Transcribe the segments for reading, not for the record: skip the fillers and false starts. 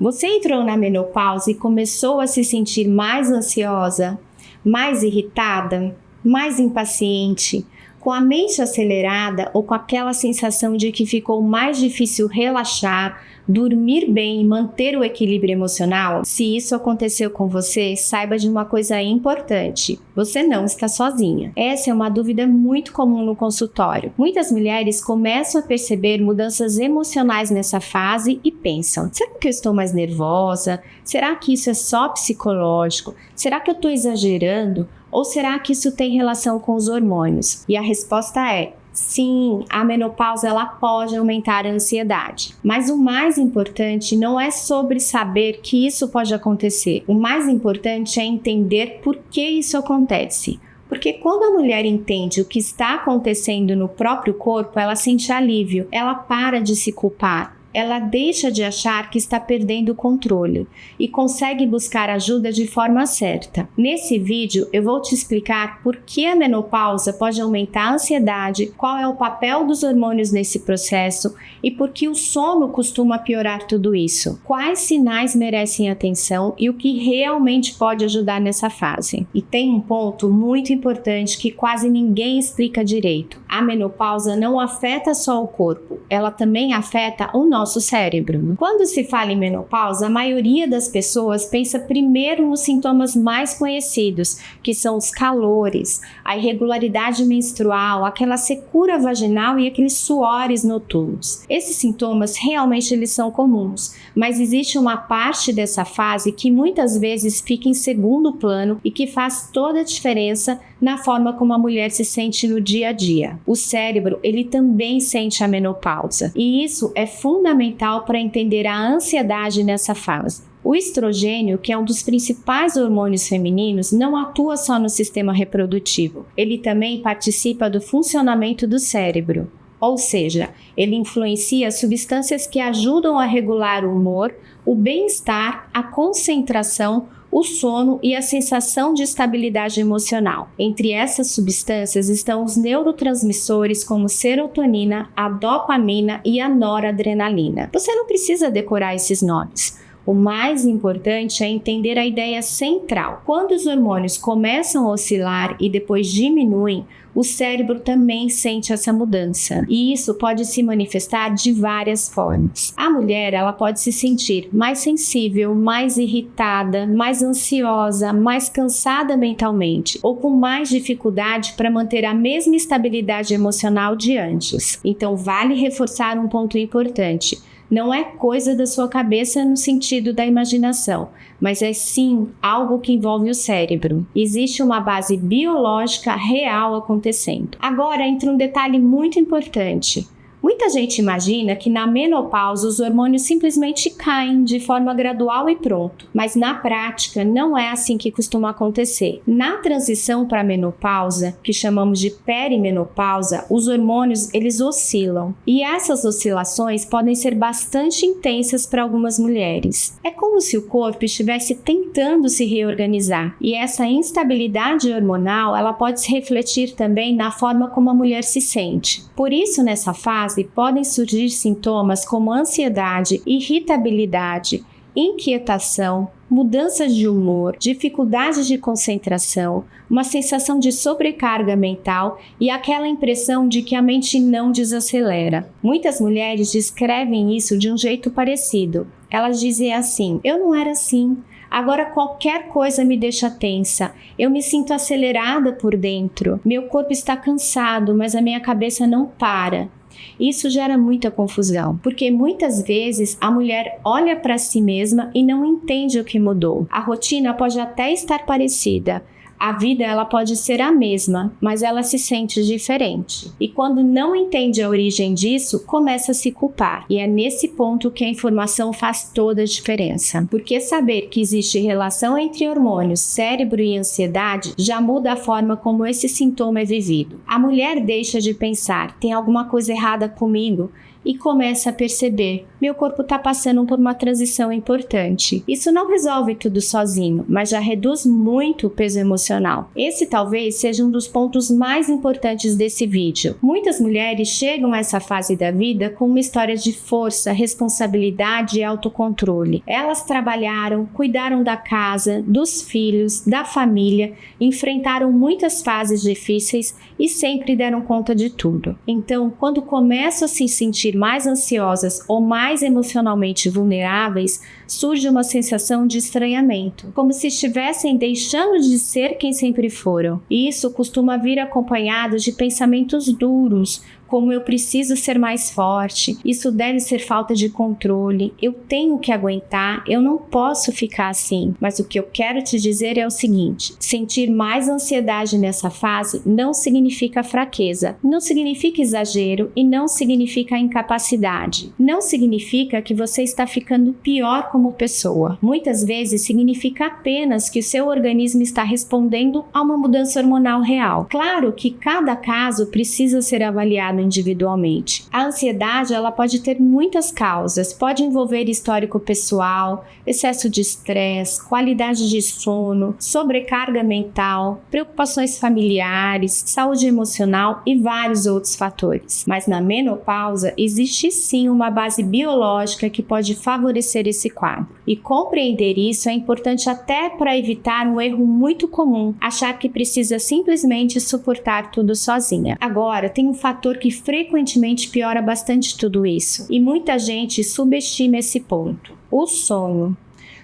Você entrou na menopausa e começou a se sentir mais ansiosa, mais irritada, mais impaciente, com a mente acelerada ou com aquela sensação de que ficou mais difícil relaxar, dormir bem e manter o equilíbrio emocional? Se isso aconteceu com você, saiba de uma coisa importante: você não está sozinha. Essa é uma dúvida muito comum no consultório. Muitas mulheres começam a perceber mudanças emocionais nessa fase e pensam: será que eu estou mais nervosa? Será que isso é só psicológico? Será que eu estou exagerando? Ou será que isso tem relação com os hormônios? E a resposta é: sim, a menopausa ela pode aumentar a ansiedade. Mas o mais importante não é sobre saber que isso pode acontecer. O mais importante é entender por que isso acontece. Porque quando a mulher entende o que está acontecendo no próprio corpo, ela sente alívio, ela para de se culpar. Ela deixa de achar que está perdendo o controle e consegue buscar ajuda de forma certa. Nesse vídeo eu vou te explicar por que a menopausa pode aumentar a ansiedade, qual é o papel dos hormônios nesse processo e por que o sono costuma piorar tudo isso. Quais sinais merecem atenção e o que realmente pode ajudar nessa fase. E tem um ponto muito importante que quase ninguém explica direito. A menopausa não afeta só o corpo, ela também afeta o nosso cérebro. Quando se fala em menopausa, a maioria das pessoas pensa primeiro nos sintomas mais conhecidos, que são os calores, a irregularidade menstrual, aquela secura vaginal e aqueles suores noturnos. Esses sintomas realmente eles são comuns, mas existe uma parte dessa fase que muitas vezes fica em segundo plano e que faz toda a diferença na forma como a mulher se sente no dia a dia. O cérebro, ele também sente a menopausa, e isso é fundamental para entender a ansiedade nessa fase. O estrogênio, que é um dos principais hormônios femininos, não atua só no sistema reprodutivo. Ele também participa do funcionamento do cérebro. Ou seja, ele influencia substâncias que ajudam a regular o humor, o bem-estar, a concentração, o sono e a sensação de estabilidade emocional. Entre essas substâncias estão os neurotransmissores como serotonina, a dopamina e a noradrenalina. Você não precisa decorar esses nomes. O mais importante é entender a ideia central. Quando os hormônios começam a oscilar e depois diminuem, o cérebro também sente essa mudança. E isso pode se manifestar de várias formas. A mulher, ela pode se sentir mais sensível, mais irritada, mais ansiosa, mais cansada mentalmente, ou com mais dificuldade para manter a mesma estabilidade emocional de antes. Então, vale reforçar um ponto importante. Não é coisa da sua cabeça no sentido da imaginação, mas é sim algo que envolve o cérebro. Existe uma base biológica real acontecendo. Agora entra um detalhe muito importante. Muita gente imagina que na menopausa os hormônios simplesmente caem de forma gradual e pronto, mas na prática não é assim que costuma acontecer. Na transição para a menopausa, que chamamos de perimenopausa, os hormônios eles oscilam e essas oscilações podem ser bastante intensas para algumas mulheres. É como se o corpo estivesse tentando se reorganizar e essa instabilidade hormonal ela pode se refletir também na forma como a mulher se sente. Por isso, nessa fase, podem surgir sintomas como ansiedade, irritabilidade, inquietação, mudanças de humor, dificuldades de concentração, uma sensação de sobrecarga mental e aquela impressão de que a mente não desacelera. Muitas mulheres descrevem isso de um jeito parecido. Elas dizem assim: eu não era assim. Agora qualquer coisa me deixa tensa, eu me sinto acelerada por dentro, meu corpo está cansado, mas a minha cabeça não para. Isso gera muita confusão, porque muitas vezes a mulher olha para si mesma e não entende o que mudou. A rotina pode até estar parecida, a vida ela pode ser a mesma, mas ela se sente diferente. E quando não entende a origem disso, começa a se culpar. E é nesse ponto que a informação faz toda a diferença. Porque saber que existe relação entre hormônios, cérebro e ansiedade já muda a forma como esse sintoma é vivido. A mulher deixa de pensar: tem alguma coisa errada comigo? e começa a perceber: meu corpo está passando por uma transição importante. Isso não resolve tudo sozinho, mas já reduz muito o peso emocional. Esse talvez seja um dos pontos mais importantes desse vídeo. Muitas mulheres chegam a essa fase da vida com uma história de força, responsabilidade e autocontrole. Elas trabalharam, cuidaram da casa, dos filhos, da família, enfrentaram muitas fases difíceis e sempre deram conta de tudo. Então, quando começam a se sentir mais ansiosas ou mais emocionalmente vulneráveis, surge uma sensação de estranhamento, como se estivessem deixando de ser quem sempre foram. E isso costuma vir acompanhado de pensamentos duros, como: eu preciso ser mais forte, isso deve ser falta de controle, eu tenho que aguentar, eu não posso ficar assim. Mas o que eu quero te dizer é o seguinte: sentir mais ansiedade nessa fase não significa fraqueza, não significa exagero e não significa incapacidade. Não significa que você está ficando pior como pessoa. Muitas vezes significa apenas que o seu organismo está respondendo a uma mudança hormonal real. Claro que cada caso precisa ser avaliado individualmente. A ansiedade, ela pode ter muitas causas, pode envolver histórico pessoal, excesso de estresse, qualidade de sono, sobrecarga mental, preocupações familiares, saúde emocional e vários outros fatores. Mas na menopausa existe sim uma base biológica que pode favorecer esse quadro. E compreender isso é importante até para evitar um erro muito comum: achar que precisa simplesmente suportar tudo sozinha. Agora, tem um fator que frequentemente piora bastante tudo isso, e muita gente subestima esse ponto: o sono.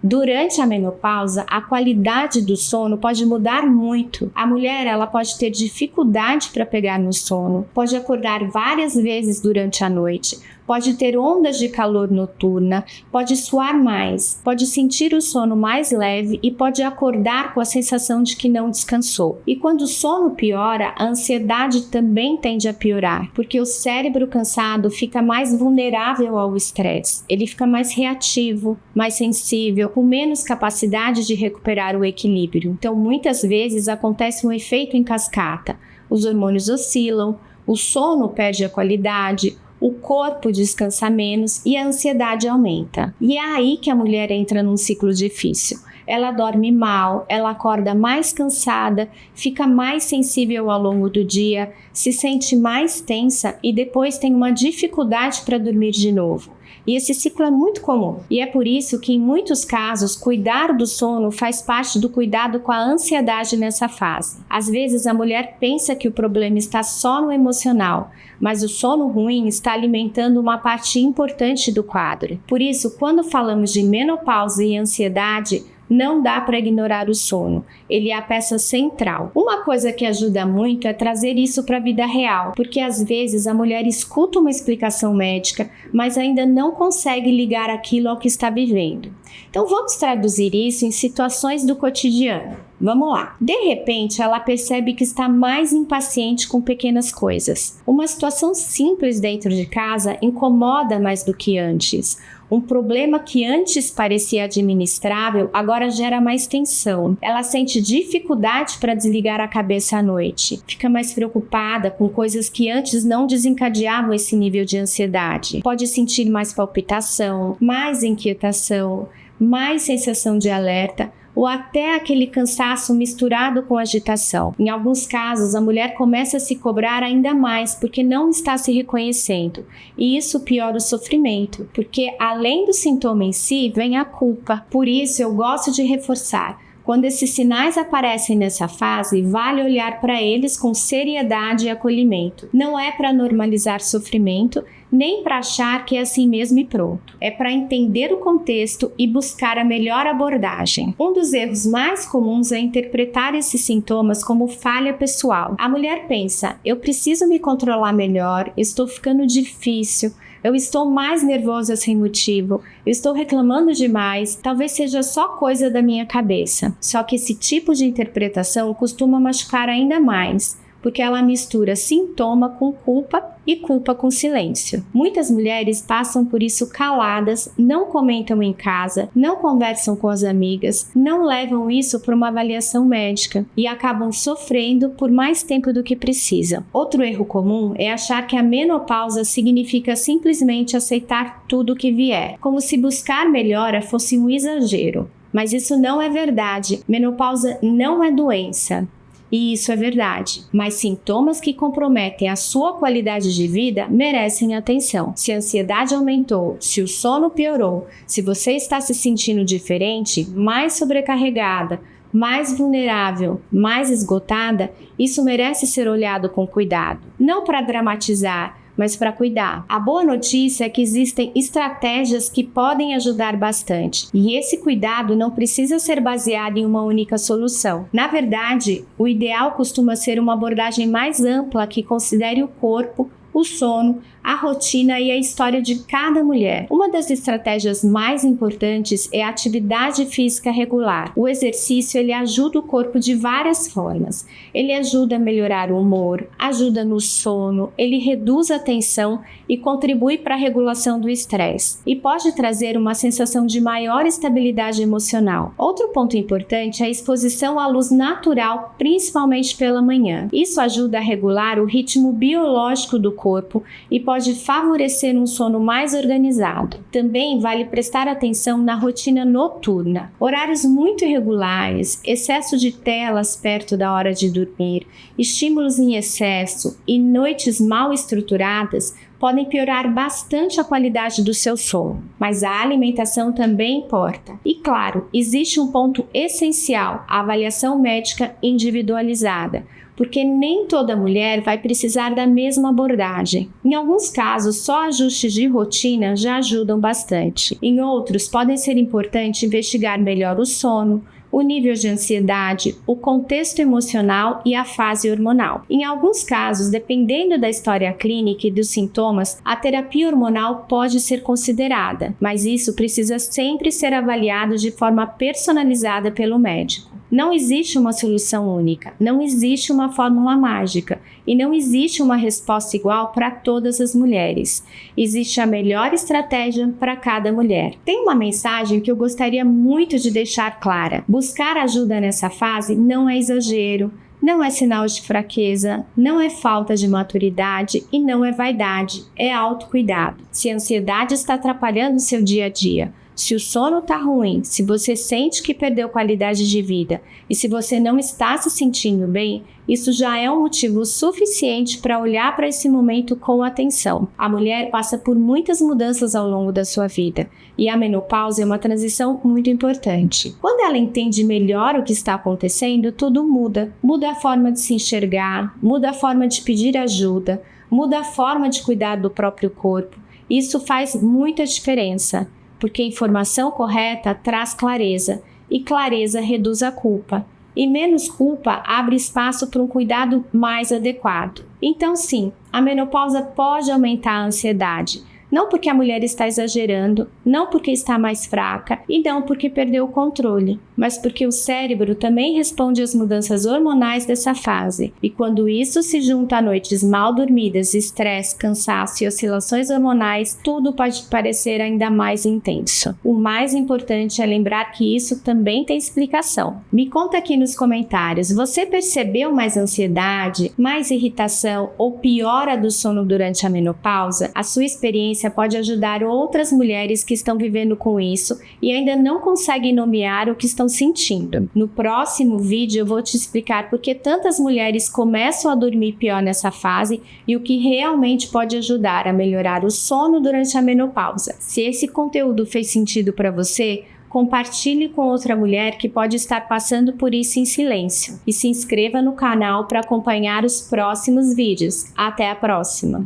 Durante a menopausa, a qualidade do sono pode mudar muito. A mulher, ela pode ter dificuldade para pegar no sono, pode acordar várias vezes durante a noite, pode ter ondas de calor noturna, pode suar mais, pode sentir o sono mais leve e pode acordar com a sensação de que não descansou. E quando o sono piora, a ansiedade também tende a piorar, porque o cérebro cansado fica mais vulnerável ao estresse. Ele fica mais reativo, mais sensível, com menos capacidade de recuperar o equilíbrio. Então, muitas vezes acontece um efeito em cascata. Os hormônios oscilam, o sono perde a qualidade, o corpo descansa menos e a ansiedade aumenta. E é aí que a mulher entra num ciclo difícil. Ela dorme mal, ela acorda mais cansada, fica mais sensível ao longo do dia, se sente mais tensa e depois tem uma dificuldade para dormir de novo. E esse ciclo é muito comum. E é por isso que, em muitos casos, cuidar do sono faz parte do cuidado com a ansiedade nessa fase. Às vezes, a mulher pensa que o problema está só no emocional, mas o sono ruim está alimentando uma parte importante do quadro. Por isso, quando falamos de menopausa e ansiedade, não dá para ignorar o sono, ele é a peça central. Uma coisa que ajuda muito é trazer isso para a vida real, porque às vezes a mulher escuta uma explicação médica, mas ainda não consegue ligar aquilo ao que está vivendo. Então vamos traduzir isso em situações do cotidiano. Vamos lá. De repente, ela percebe que está mais impaciente com pequenas coisas. Uma situação simples dentro de casa incomoda mais do que antes. Um problema que antes parecia administrável agora gera mais tensão. Ela sente dificuldade para desligar a cabeça à noite. Fica mais preocupada com coisas que antes não desencadeavam esse nível de ansiedade. Pode sentir mais palpitação, mais inquietação, mais sensação de alerta, ou até aquele cansaço misturado com agitação. Em alguns casos, a mulher começa a se cobrar ainda mais porque não está se reconhecendo, e isso piora o sofrimento, porque além do sintoma em si, vem a culpa. Por isso, eu gosto de reforçar: quando esses sinais aparecem nessa fase, vale olhar para eles com seriedade e acolhimento. Não é para normalizar sofrimento, nem para achar que é assim mesmo e pronto. É para entender o contexto e buscar a melhor abordagem. Um dos erros mais comuns é interpretar esses sintomas como falha pessoal. A mulher pensa: eu preciso me controlar melhor, estou ficando difícil, eu estou mais nervosa sem motivo, eu estou reclamando demais, talvez seja só coisa da minha cabeça. Só que esse tipo de interpretação costuma machucar ainda mais, porque ela mistura sintoma com culpa e culpa com silêncio. Muitas mulheres passam por isso caladas, não comentam em casa, não conversam com as amigas, não levam isso para uma avaliação médica e acabam sofrendo por mais tempo do que precisam. Outro erro comum é achar que a menopausa significa simplesmente aceitar tudo que vier, como se buscar melhora fosse um exagero. Mas isso não é verdade. Menopausa não é doença. E isso é verdade, mas sintomas que comprometem a sua qualidade de vida merecem atenção. Se a ansiedade aumentou, se o sono piorou, se você está se sentindo diferente, mais sobrecarregada, mais vulnerável, mais esgotada, isso merece ser olhado com cuidado. Não para dramatizar, mas para cuidar. A boa notícia é que existem estratégias que podem ajudar bastante. E esse cuidado não precisa ser baseado em uma única solução. Na verdade, o ideal costuma ser uma abordagem mais ampla que considere o corpo, o sono, a rotina e a história de cada mulher. Uma das estratégias mais importantes é a atividade física regular. O exercício ele ajuda o corpo de várias formas. Ele ajuda a melhorar o humor, ajuda no sono, ele reduz a tensão e contribui para a regulação do estresse. E pode trazer uma sensação de maior estabilidade emocional. Outro ponto importante é a exposição à luz natural, principalmente pela manhã. Isso ajuda a regular o ritmo biológico do corpo e pode favorecer um sono mais organizado. Também vale prestar atenção na rotina noturna. Horários muito irregulares, excesso de telas perto da hora de dormir, estímulos em excesso e noites mal estruturadas podem piorar bastante a qualidade do seu sono, mas a alimentação também importa. E claro, existe um ponto essencial, a avaliação médica individualizada, porque nem toda mulher vai precisar da mesma abordagem. Em alguns casos, só ajustes de rotina já ajudam bastante. Em outros, podem ser importante investigar melhor o sono, o nível de ansiedade, o contexto emocional e a fase hormonal. Em alguns casos, dependendo da história clínica e dos sintomas, a terapia hormonal pode ser considerada, mas isso precisa sempre ser avaliado de forma personalizada pelo médico. Não existe uma solução única, não existe uma fórmula mágica e não existe uma resposta igual para todas as mulheres. Existe a melhor estratégia para cada mulher. Tem uma mensagem que eu gostaria muito de deixar clara. Buscar ajuda nessa fase não é exagero, não é sinal de fraqueza, não é falta de maturidade e não é vaidade, é autocuidado. Se a ansiedade está atrapalhando o seu dia a dia, se o sono está ruim, se você sente que perdeu qualidade de vida e se você não está se sentindo bem, isso já é um motivo suficiente para olhar para esse momento com atenção. A mulher passa por muitas mudanças ao longo da sua vida e a menopausa é uma transição muito importante. Quando ela entende melhor o que está acontecendo, tudo muda. Muda a forma de se enxergar, muda a forma de pedir ajuda, muda a forma de cuidar do próprio corpo. Isso faz muita diferença, porque a informação correta traz clareza, e clareza reduz a culpa. E menos culpa abre espaço para um cuidado mais adequado. Então sim, a menopausa pode aumentar a ansiedade, não porque a mulher está exagerando, não porque está mais fraca e não porque perdeu o controle, mas porque o cérebro também responde às mudanças hormonais dessa fase. E quando isso se junta a noites mal dormidas, estresse, cansaço e oscilações hormonais, tudo pode parecer ainda mais intenso. O mais importante é lembrar que isso também tem explicação. Me conta aqui nos comentários, você percebeu mais ansiedade, mais irritação ou piora do sono durante a menopausa? A sua experiência pode ajudar outras mulheres que estão vivendo com isso e ainda não conseguem nomear o que estão sentindo. No próximo vídeo eu vou te explicar por que tantas mulheres começam a dormir pior nessa fase e o que realmente pode ajudar a melhorar o sono durante a menopausa. Se esse conteúdo fez sentido para você, compartilhe com outra mulher que pode estar passando por isso em silêncio. E se inscreva no canal para acompanhar os próximos vídeos. Até a próxima!